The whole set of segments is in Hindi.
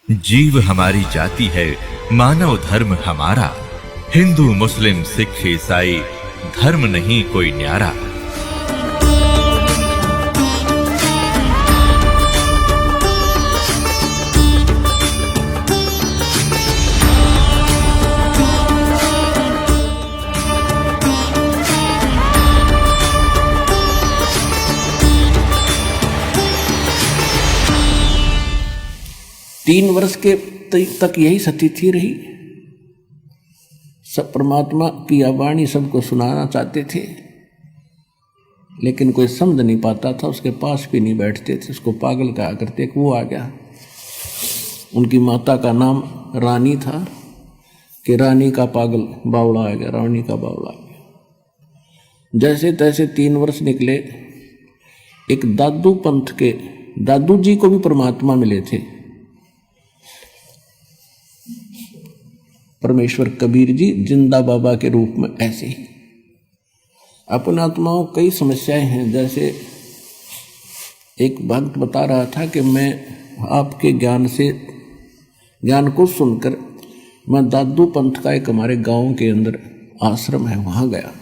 जीव हमारी जाति है, मानव धर्म हमारा। हिंदू मुस्लिम सिख ईसाई धर्म नहीं कोई न्यारा। तीन वर्ष के तक यही स्थिति रही। सब परमात्मा की वाणी सबको सुनाना चाहते थे, लेकिन कोई समझ नहीं पाता था, उसके पास भी नहीं बैठते थे, उसको पागल कहा करते। वो आ गया, उनकी माता का नाम रानी था कि रानी का पागल बावड़ा आ गया, रानी का बावड़ा आ गया। जैसे तैसे 3 वर्ष निकले। एक दादू पंथ के दादू जी को भी परमात्मा मिले थे, परमेश्वर कबीर जी जिंदा बाबा के रूप में। ऐसे ही अपने आत्माओं कई समस्याएं हैं। जैसे एक भक्त बता रहा था कि मैं आपके ज्ञान को सुनकर मैं दादू पंथ का एक हमारे गांव के अंदर आश्रम है, वहां गया।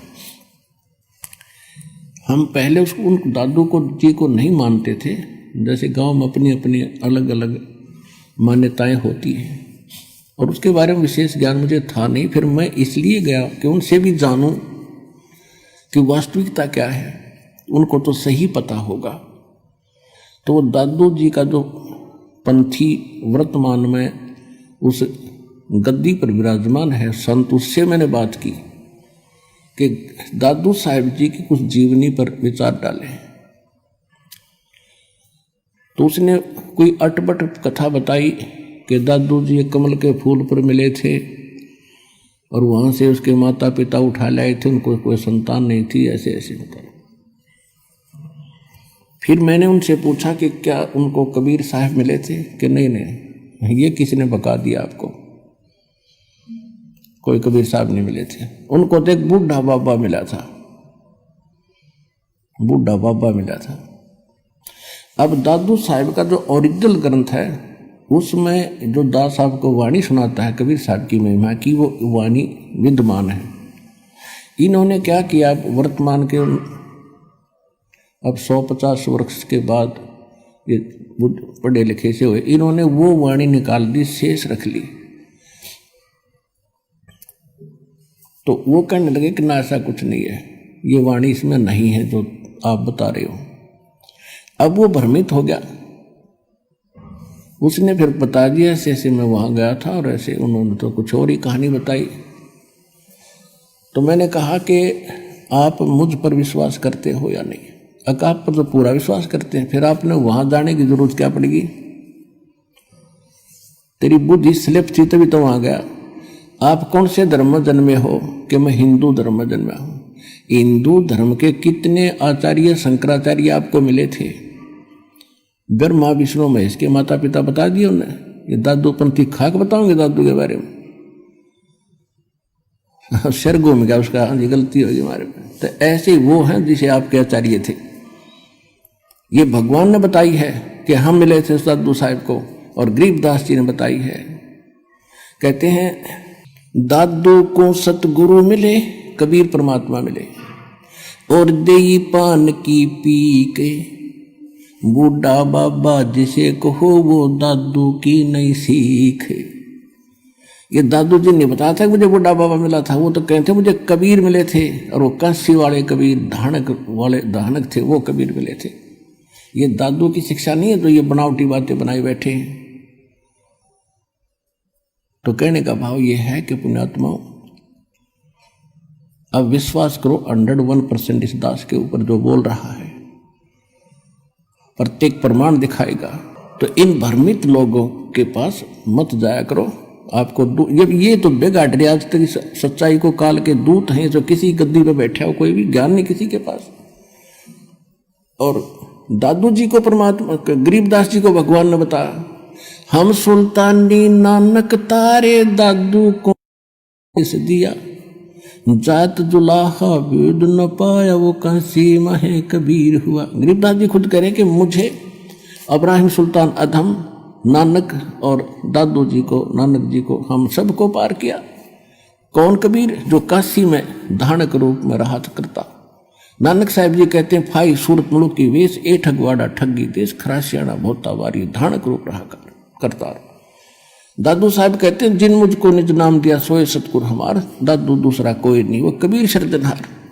हम पहले उसको उन दादू को जी को नहीं मानते थे। जैसे गांव में अपनी अपनी अलग अलग मान्यताएं होती हैं, और उसके बारे में विशेष ज्ञान मुझे था नहीं। फिर मैं इसलिए गया कि उनसे भी जानूं कि वास्तविकता क्या है, उनको तो सही पता होगा। तो वो दादू जी का जो पंथी वर्तमान में उस गद्दी पर विराजमान है संत, उससे मैंने बात की कि दादू साहिब जी की कुछ जीवनी पर विचार डाले। तो उसने कोई अटपट कथा बताई कि दादू जी कमल के फूल पर मिले थे और वहां से उसके माता पिता उठा लाए थे, उनको कोई संतान नहीं थी, ऐसे ऐसे बताया। फिर मैंने उनसे पूछा कि क्या उनको कबीर साहब मिले थे कि नहीं, ये किसी ने बता दिया आपको, कोई कबीर साहब नहीं मिले थे। उनको तो एक बूढ़ा बाबा मिला था, बूढ़ा बाबा मिला था। अब दादू साहब का जो ओरिजिनल ग्रंथ है, उसमें जो दास साहब को वाणी सुनाता है कबीर साहब की महिमा की, वो वाणी विद्यमान है। इन्होंने क्या किया, वर्तमान के अब 150 वर्ष के बाद ये पढ़े लिखे से हुए, इन्होंने वो वाणी निकाल दी, शेष रख ली। तो वो कहने लगे कि ना, ऐसा कुछ नहीं है, ये वाणी इसमें नहीं है जो आप बता रहे हो। अब वो भ्रमित हो गया। उसने फिर बता दिया ऐसे ऐसे मैं वहां गया था और ऐसे, उन्होंने तो कुछ और ही कहानी बताई। तो मैंने कहा कि आप मुझ पर विश्वास करते हो या नहीं? आप पर तो पूरा विश्वास करते हैं, फिर आपने वहां जाने की जरूरत क्या पड़ेगी? तेरी बुद्धि स्लिप थी तभी तो वहां गया। आप कौन से धर्म में जन्मे हो? कि मैं हिंदू धर्म में जन्मा हूं। हिंदू धर्म के कितने आचार्य शंकराचार्य आपको मिले थे? ब्रह्मा विष्णु महेश के माता पिता बता दिए उन्हें। ये दादू पंथी खाक बताओगे दादू के बारे में? सिर घूम गया उसका, हाँ जी गलती होगी हमारे में। तो ऐसे ही वो हैं जिसे आपके आचार्य थे। ये भगवान ने बताई है कि हम मिले थे दादू साहब को, और गरीबदास जी ने बताई है। कहते हैं दादू को सतगुरु मिले, कबीर परमात्मा मिले, और देई पान की पी के बूढ़ा बाबा जिसे कहो वो दादू की नई सीख। ये दादू जी ने बताया था कि मुझे बूढ़ा बाबा मिला था, वो तो कहते मुझे कबीर मिले थे, और वो कांसी वाले कबीर, धानक थे, वो कबीर मिले थे। ये दादू की शिक्षा नहीं है तो ये बनावटी बातें बनाई बैठे हैं। तो कहने का भाव ये है कि पुण्यात्माओं, अब विश्वास करो 101% इस दास के ऊपर जो बोल रहा है, प्रत्येक प्रमाण दिखाएगा। तो इन भ्रमित लोगों के पास मत जाया करो। आपको ये तो बेगाड़ रहे आज तक सच्चाई को, काल के दूत हैं जो किसी गद्दी पे बैठे हो, कोई भी ज्ञान नहीं किसी के पास। और दादू जी को परमात्मा, गरीबदास जी को भगवान ने बताया, हम सुल्तानी नानक तारे दादू को इस दिया, जात जुलाहा वेद न पाया वो कांसी महे कबीर हुआ। गरीबदास जी खुद कह रहे कि मुझे इब्राहिम सुल्तान अधम नानक और दादू जी को, नानक जी को, हम सबको पार किया। कौन कबीर? जो काशी में धानक रूप में रहा करता। नानक साहब जी कहते हैं, फाई सूरत मुल्क की वेश, ए ठगवाड़ा ठगी देश, खरासियाना भोता वारी, धानक रूप रहा करता। दादू साहब कहते हैं, जिन मुझको निज नाम दिया सोए सतगुर हमार, दादू दूसरा कोई नहीं, वो कबीर सिरजनहार।